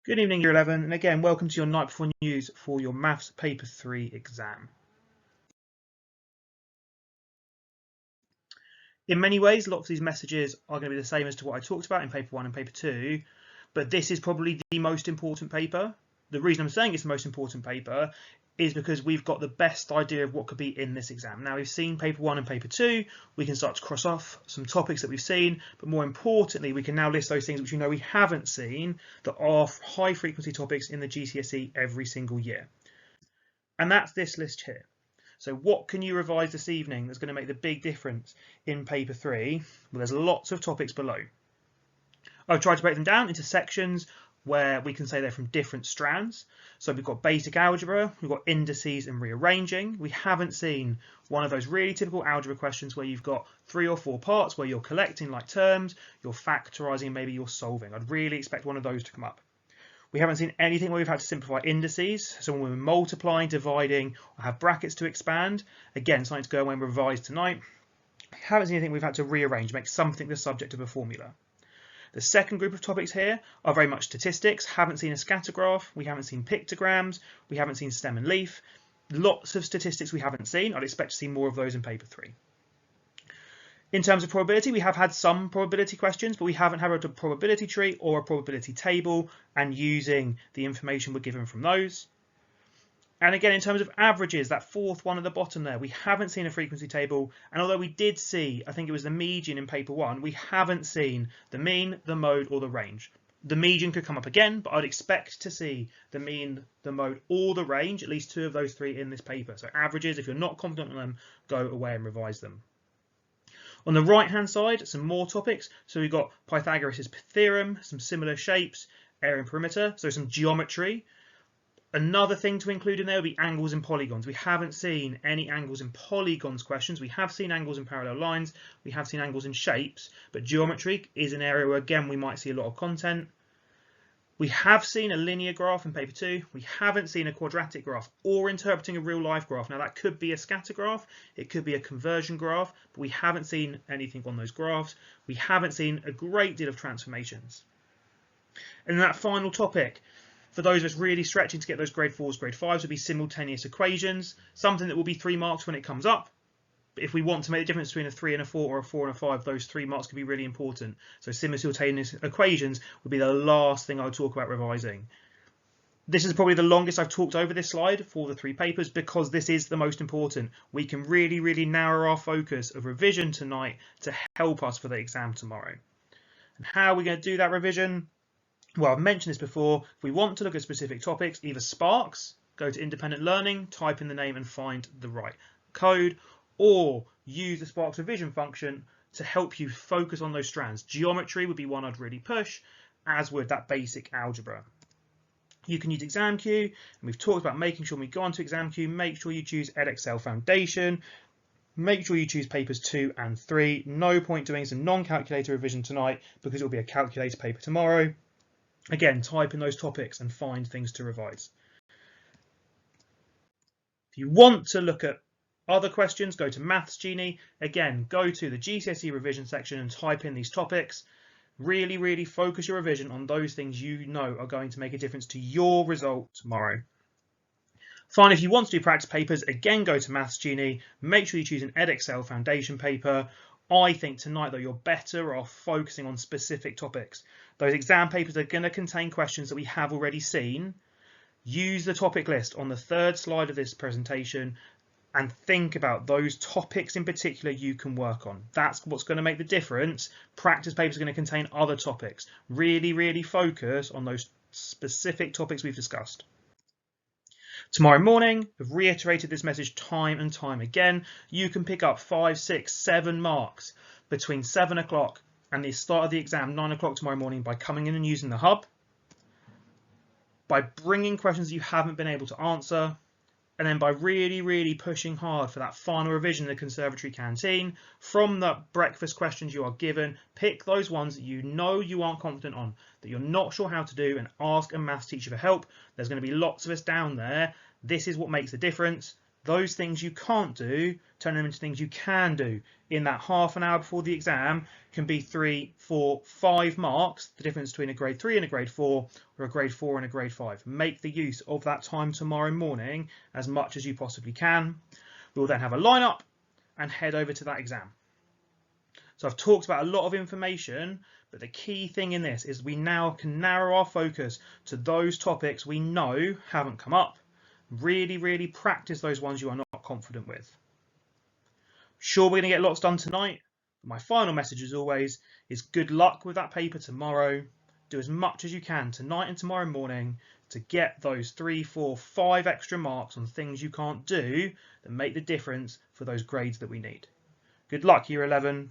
Good evening, Year 11, and again, welcome to your night before news for your Maths Paper 3 exam. In many ways, lots of these messages are going to be the same as to what I talked about in Paper 1 and Paper 2, but this is probably the most important paper. The reason I'm saying it's the most important paper is because we've got the best idea of what could be in this exam. Now, we've seen Paper 1 and Paper 2, we can start to cross off some topics that we've seen, but more importantly, we can now list those things which we know we haven't seen that are high frequency topics in the GCSE every single year. And that's this list here. So what can you revise this evening that's going to make the big difference in Paper 3? Well, there's lots of topics below. I've tried to break them down into sections where we can say they're from different strands. So we've got basic algebra, we've got indices and rearranging. We haven't seen one of those really typical algebra questions where you've got 3 or 4 parts where you're collecting like terms, you're factorising, and maybe you're solving. I'd really expect one of those to come up. We haven't seen anything where we've had to simplify indices. So when we're multiplying, dividing, or have brackets to expand, again, something to go away and revise tonight. We haven't seen anything we've had to rearrange, make something the subject of a formula. The second group of topics here are very much statistics. Haven't seen a scatter graph. We haven't seen pictograms. We haven't seen stem and leaf. Lots of statistics we haven't seen. I'd expect to see more of those in Paper 3. In terms of probability, we have had some probability questions, but we haven't had a probability tree or a probability table and using the information we're given from those. And again, in terms of averages, that fourth one at the bottom there, we haven't seen a frequency table. And although we did see, I think it was the median in Paper 1, we haven't seen the mean, the mode, or the range. The median could come up again, but I'd expect to see the mean, the mode, or the range, at least 2 of those 3 in this paper. So averages, if you're not confident on them, go away and revise them. On the right hand side, some more topics. So we've got Pythagoras' theorem, some similar shapes, area and perimeter, so some geometry. Another thing to include in there would be angles and polygons. We haven't seen any angles and polygons questions. We have seen angles and parallel lines. We have seen angles and shapes, but geometry is an area where, again, we might see a lot of content. We have seen a linear graph in Paper 2. We haven't seen a quadratic graph or interpreting a real life graph. Now that could be a scatter graph, it could be a conversion graph, but we haven't seen anything on those graphs. We haven't seen a great deal of transformations. And that final topic, for those of us really stretching to get those grade 4s, grade 5s, would be simultaneous equations, something that will be 3 marks when it comes up. But if we want to make the difference between a 3 and a 4 or a 4 and a 5, those 3 marks could be really important. So simultaneous equations would be the last thing I would talk about revising. This is probably the longest I've talked over this slide for the 3 papers because this is the most important. We can really narrow our focus of revision tonight to help us for the exam tomorrow. And how are we going to do that revision? Well, I've mentioned this before. If we want to look at specific topics, either Sparks, go to independent learning, type in the name and find the right code, or use the Sparks revision function to help you focus on those strands. Geometry would be one I'd really push, as would that basic algebra. You can use ExamQ, and we've talked about making sure when we go onto ExamQ, make sure you choose Edexcel Foundation. Make sure you choose papers 2 and 3. No point doing some non-calculator revision tonight because it will be a calculator paper tomorrow. Again, type in those topics and find things to revise. If you want to look at other questions, go to Maths Genie. Again, go to the GCSE revision section and type in these topics. Really focus your revision on those things you know are going to make a difference to your result tomorrow. Finally, if you want to do practice papers, again, go to Maths Genie. Make sure you choose an Edexcel Foundation paper. I think tonight, though, you're better off focusing on specific topics. Those exam papers are going to contain questions that we have already seen. Use the topic list on the 3rd slide of this presentation and think about those topics in particular you can work on. That's what's going to make the difference. Practice papers are going to contain other topics. Really focus on those specific topics we've discussed. Tomorrow morning, I've reiterated this message time and time again. You can pick up 5, 6, 7 marks between 7 o'clock and the start of the exam, 9 o'clock tomorrow morning, by coming in and using the hub, by bringing questions you haven't been able to answer, and then by really pushing hard for that final revision in the conservatory canteen. From the breakfast questions you are given, pick those ones that you know you aren't confident on, that you're not sure how to do, and ask a maths teacher for help. There's going to be lots of us down there. This is what makes the difference. those things you can't do, turn them into things you can do in that half an hour before the exam. Can be 3, 4, 5 marks, the difference between a grade 3 and a grade 4, or a grade 4 and a grade 5. Make the use of that time tomorrow morning as much as you possibly can. We'll then have a lineup and head over to that exam. So I've talked about a lot of information, but the key thing in this is we now can narrow our focus to those topics we know haven't come up. Really practice those ones you are not confident with. Sure, we're going to get lots done tonight. But my final message, as always, is good luck with that paper tomorrow. Do as much as you can tonight and tomorrow morning to get those 3, 4, 5 extra marks on things you can't do that make the difference for those grades that we need. Good luck, Year 11.